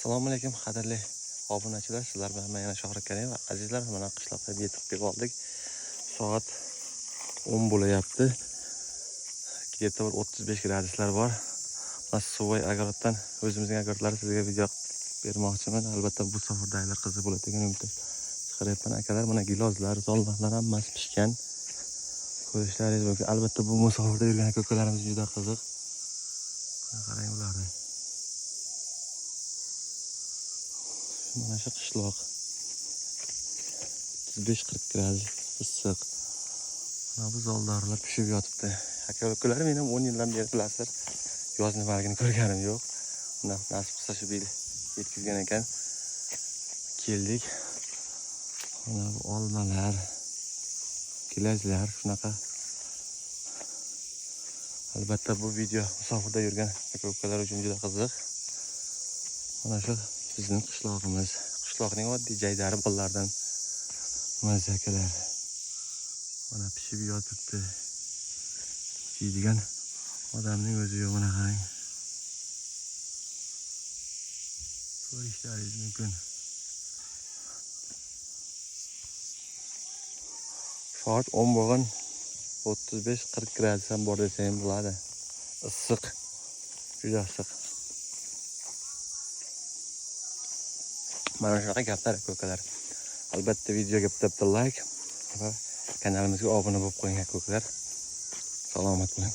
Assalomu alaykum qadrli obunachilar, sizlar bilan men yana Shohrak Karimov. Azizlar, mana qishloqqa yetib kelib oldik. Soat 10 bo'layapti. Yerda bir 35 graduslar bor. Mana Suvay agroroddan o'zimizning agrorodlarni sizga video bermoqchiman. Albatta bu safardagilar qiziq bo'ladi degan umidda chiqaryapman akalar. Mana gilozlar, zollarlar hammasi pishgan. Ko'rishlaringiz mumkin. Albatta bu musofirda yurgan aka-ukalarimiz juda qiziq. Qarang ularni. Mana shu qishloq 35-40 gradus issiq. Mana bu zollarlar pishib yotibdi. Aka-ukalarim men ham 10 yildan beri bilasizlar, yoz nimaligini ko'rganim yo'q. Nasib qilsa shu yil yetkazgan ekan. Keldik. Mana bu olmalar, gilazlar shunaqa. Albatta bu video musofirda yurgan aka-ukalar uchun juda qiziq. Mana shu bizning qishlog'imiz. Qishloqning oddiy jaydari bolalardan mazakalar. Mana pishib yotibdi. Yeydigan odamning o'zi yo'q, mana qarang. Ko'rishlaringiz mumkin. Soat 10 bo'lgan, 35-40 gradus ham bor desa ham bo'ladi. Issiq. Juda issiq. Mana shunaqa gaplar aka-ukalar. Albatta videoga bitta like va kanalimizga obuna bo'lib qo'ying aka-ukalar. Salomat bo'ling.